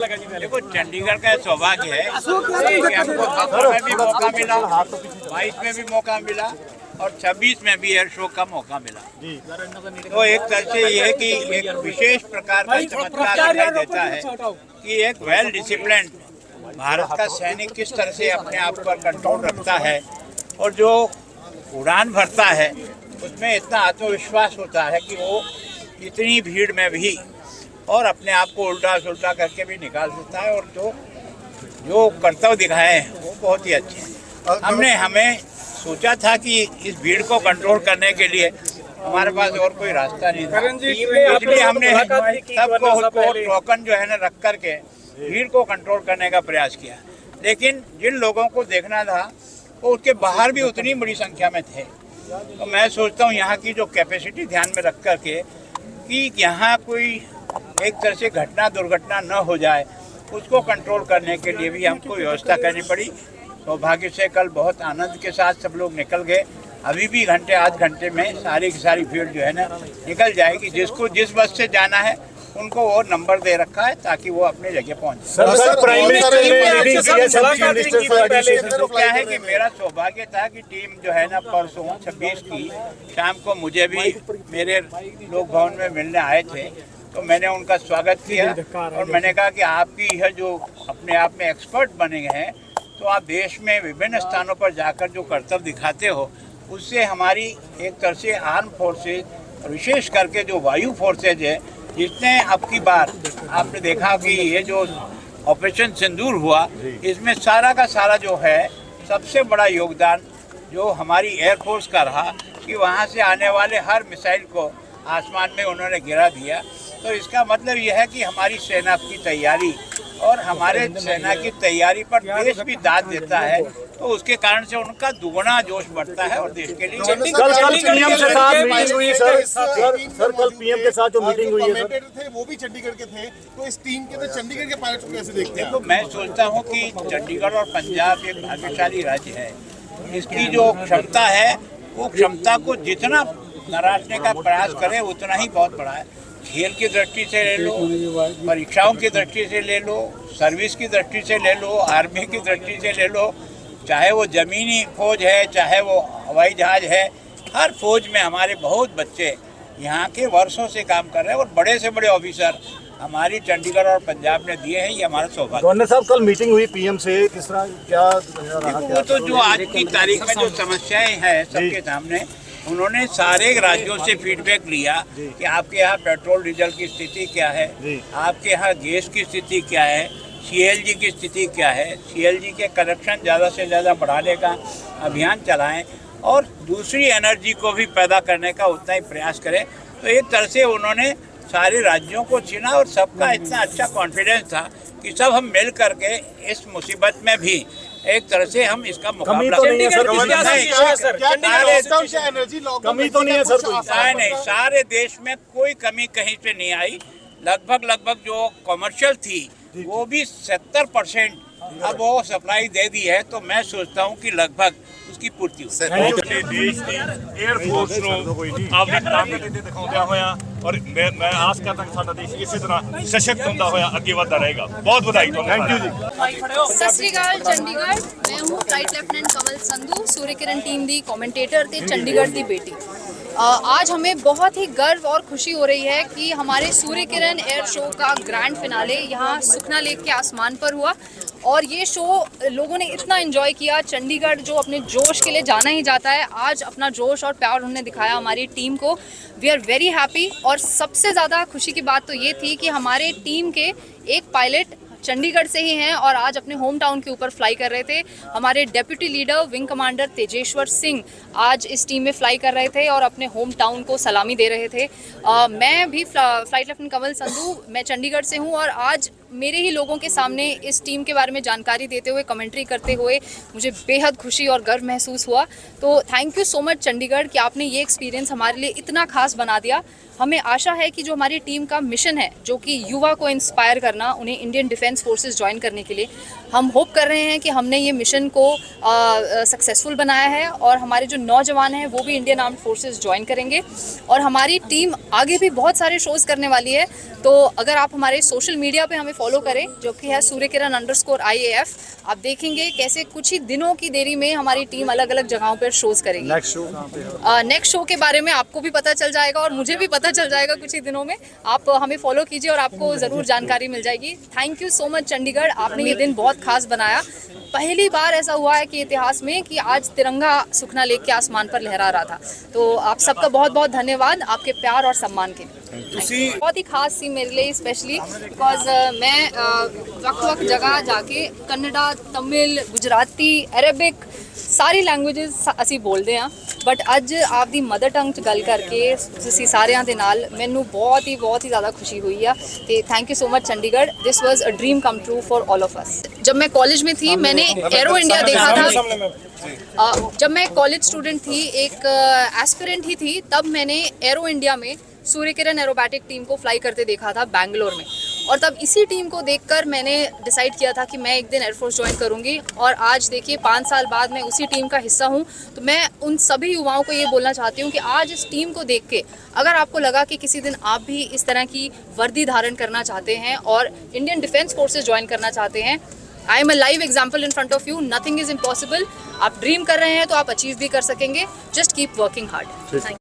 देखो, चंडीगढ़ का सौभाग्य है कि हमको 17 में भी मौका मिला, 22 में भी मौका मिला और 26 में भी एयर शो का मौका मिला। तो एक तरह से ये है कि एक विशेष प्रकार का चमत्कार दिखाई देता है कि एक वेल डिसिप्लिन भारत का सैनिक किस तरह से अपने आप पर कंट्रोल रखता है और जो उड़ान भरता है उसमें इतना आत्मविश्वास होता है कि वो इतनी भीड़ में भी और अपने आप को उल्टा सुल्टा करके भी निकाल सकता है। और जो कर्तव्य दिखाए हैं वो बहुत ही अच्छे हैं। हमें सोचा था कि इस भीड़ को कंट्रोल करने के लिए हमारे पास और कोई रास्ता नहीं था, इसलिए हमने सबको टोकन जो है ना रख करके भीड़ को कंट्रोल करने का प्रयास किया। लेकिन जिन लोगों को देखना था वो उसके बाहर भी उतनी बड़ी संख्या में थे। तो मैं सोचता हूँ यहाँ की जो कैपेसिटी ध्यान में रख करके कि यहाँ कोई एक तरह से घटना दुर्घटना न हो जाए, उसको कंट्रोल करने के लिए भी हमको व्यवस्था करनी पड़ी। सौभाग्य से कल बहुत आनंद के साथ सब लोग निकल गए। अभी भी घंटे आध घंटे में सारी की सारी भीड़ जो है ना निकल जाएगी। जिसको जिस बस से जाना है उनको वो नंबर दे रखा है ताकि वो अपने जगह पहुंच जाए। तो क्या है कि मेरा सौभाग्य था कि टीम जो है ना परसों 26 की शाम को मुझे भी मेरे लोक भवन में मिलने आए थे, तो मैंने उनका स्वागत किया और मैंने कहा कि आपकी यह जो अपने आप में एक्सपर्ट बने हैं, तो आप देश में विभिन्न स्थानों पर जाकर जो कर्तव्य दिखाते हो उससे हमारी एक तरह से आर्म फोर्सेज विशेष करके जो वायु फोर्सेज है, जिसने अब की बार आपने देखा कि ये जो ऑपरेशन सिंदूर हुआ इसमें सारा का सारा जो है सबसे बड़ा योगदान जो हमारी एयरफोर्स का रहा कि वहाँ से आने वाले हर मिसाइल को आसमान में उन्होंने गिरा दिया। तो इसका मतलब यह है कि हमारी सेना की तैयारी और हमारे सेना की तैयारी पर देश भी दाद देता है, तो उसके कारण से उनका दुगना जोश बढ़ता है और देश के लिए। कल पीएम के साथ मीटिंग हुई सर कल पीएम के साथ जो मीटिंग हुई है थे वो भी चंडीगढ़ के थे, तो इस टीम के तो चंडीगढ़ के पायलट को कैसे देखते हैं? तो मैं सोचता हूँ कि चंडीगढ़ और पंजाब एक भाग्यशाली राज्य है। इसकी जो क्षमता है वो क्षमता को जितना नराशने का प्रयास करे उतना ही बहुत बड़ा है। खेल की दृष्टि से ले लो, परीक्षाओं की दृष्टि से ले लो, सर्विस की दृष्टि से ले लो, आर्मी की दृष्टि से ले लो, चाहे वो ज़मीनी फौज है चाहे वो हवाई जहाज है, हर फौज में हमारे बहुत बच्चे यहाँ के वर्षों से काम कर रहे हैं और बड़े से बड़े ऑफिसर हमारी चंडीगढ़ और पंजाब ने दिए हैं। ये हमारा सौभाग्य। गवर्नर साहब कल मीटिंग हुई पीएम से, किस तरह क्या रहा? वो तो जो आज की तारीख में जो समस्याएं हैं सबके सामने, उन्होंने सारे राज्यों से फीडबैक लिया कि आपके यहाँ पेट्रोल डीजल की स्थिति क्या है, आपके यहाँ गैस की स्थिति क्या है, सीएलजी की स्थिति क्या है, सीएलजी के कनेक्शन ज़्यादा से ज़्यादा बढ़ाने का अभियान चलाएं और दूसरी एनर्जी को भी पैदा करने का उतना ही प्रयास करें। तो एक तरह से उन्होंने सारे राज्यों को चुना और सबका इतना अच्छा कॉन्फिडेंस था कि सब हम मिल करके इस मुसीबत में भी एक तरह से हम इसका मुकाबला कमी तो नहीं है सर, नहीं, सारे देश में कोई कमी कहीं से नहीं आई। लगभग जो कमर्शियल थी वो भी 70% अब वो सप्लाई दे दी है। तो मैं सोचता हूँ कि लगभग उसकी पूर्ति हो। ਦੇਸ਼ ਦੀ 에ਅਰਫੋਰਸ ਨੂੰ ਆਪਣੀ ਤਾਕਤ ਤੇ ਦਿਖਾਉਂਦਿਆਂ ਹੋਇਆ ਔਰ ਮੈਂ ਆਸ ਕਰਦਾ ਕਿ ਸਾਡਾ ਦੇਸ਼ ਇਸੇ ਤਰ੍ਹਾਂ ਸਸ਼ਕਤ ਹੁੰਦਾ ਹੋਇਆ ਅੱਗੇ ਵਧਦਾ ਰਹੇਗਾ। ਬਹੁਤ ਵਧਾਈ ਤੁਹਾਨੂੰ। ਥੈਂਕ ਯੂ ਜੀ। सत श्री अकाल चंडीगढ़, मैं हूँ flight lieutenant Kanwal Sandhu, Surya Kiran team दी कमेंटेटर ते चंडीगढ़ दी बेटी। आज हमें बहुत ही गर्व और खुशी हो रही है कि हमारे सूर्य किरण एयर शो का ग्रैंड फिनाले यहाँ सुखना लेक के आसमान पर हुआ और ये शो लोगों ने इतना एंजॉय किया। चंडीगढ़ जो अपने जोश के लिए जाना ही जाता है, आज अपना जोश और प्यार उन्होंने दिखाया हमारी टीम को। We are very happy. और सबसे ज़्यादा खुशी की बात तो ये थी कि हमारे टीम के एक पायलट चंडीगढ़ से ही हैं और आज अपने होम टाउन के ऊपर फ्लाई कर रहे थे। हमारे deputy leader wing commander Tejeshwar Singh आज इस टीम में फ्लाई कर रहे थे और अपने होम टाउन को सलामी दे रहे थे। मैं भी फ्लाइट लेफ्टिनेंट कंवल संधू, मैं चंडीगढ़ से हूँ और आज मेरे ही लोगों के सामने इस टीम के बारे में जानकारी देते हुए, कमेंट्री करते हुए मुझे बेहद खुशी और गर्व महसूस हुआ। तो thank you so much Chandigarh कि आपने ये एक्सपीरियंस हमारे लिए इतना खास बना दिया। हमें आशा है कि जो हमारी टीम का मिशन है, जो कि युवा को इंस्पायर करना, उन्हें इंडियन डिफेंस फोर्सेस ज्वाइन करने के लिए, हम होप कर रहे हैं कि हमने ये मिशन को सक्सेसफुल बनाया है और हमारे जो नौजवान हैं वो भी इंडियन आर्म्ड फोर्सेस ज्वाइन करेंगे और हमारी टीम आगे भी बहुत सारे शोज़ करने वाली है। तो अगर आप हमारे सोशल मीडिया पे हमें फॉलो करें, जो कि है सूर्यकिरण_IAF। आप देखेंगे कैसे कुछ ही दिनों की देरी में हमारी टीम अलग अलग जगहों पर शोज करेगी। नेक्स्ट शो के बारे में आपको भी पता चल जाएगा और मुझे भी पता चल जाएगा कुछ ही दिनों में। आप हमें फॉलो कीजिए और आपको ज़रूर जानकारी मिल जाएगी। Thank you so much Chandigarh, आपने ये दिन बहुत खास बनाया। पहली बार ऐसा हुआ है कि इतिहास में कि आज तिरंगा सुखना लेक के आसमान पर लहरा रहा था। तो आप सबका बहुत बहुत धन्यवाद आपके प्यार और सम्मान के लिए। बहुत ही खास थी मेरे लिए, स्पेशली बिकॉज मैं वक्त जगह जाके कन्नड़ा, तमिल, गुजराती, अरेबिक सारी लैंग्वेजेस ਅਸੀਂ ਬੋਲਦੇ ਹਾਂ, बट ਅੱਜ ਆਪਦੀ मदर टंग 'ਚ ਗੱਲ ਕਰਕੇ ਤੁਸੀਂ ਸਾਰਿਆਂ ਦੇ ਨਾਲ ਮੈਨੂੰ बहुत ही ज़्यादा खुशी हुई है। तो thank you so much Chandigarh, this was a dream come true for all of us. जब मैं कॉलेज में थी मैंने एरो इंडिया देखा था। जब मैं कॉलेज स्टूडेंट थी, एक एस्पिरेंट ही थी, तब मैंने एरो इंडिया में सूर्यकिरण एरोबैटिक टीम को फ्लाई करते देखा था बैंगलोर में। और तब इसी टीम को देखकर मैंने डिसाइड किया था कि मैं एक दिन एयरफोर्स ज्वाइन करूंगी। और आज देखिए 5 साल बाद मैं उसी टीम का हिस्सा हूं। तो मैं उन सभी युवाओं को ये बोलना चाहती हूं कि आज इस टीम को देख के अगर आपको लगा कि किसी दिन आप भी इस तरह की वर्दी धारण करना चाहते हैं और इंडियन डिफेंस फोर्सेज ज्वाइन करना चाहते हैं, I am a live example in front of you. Nothing is impossible. आप ड्रीम कर रहे हैं तो आप अचीव भी कर सकेंगे। Just keep working hard.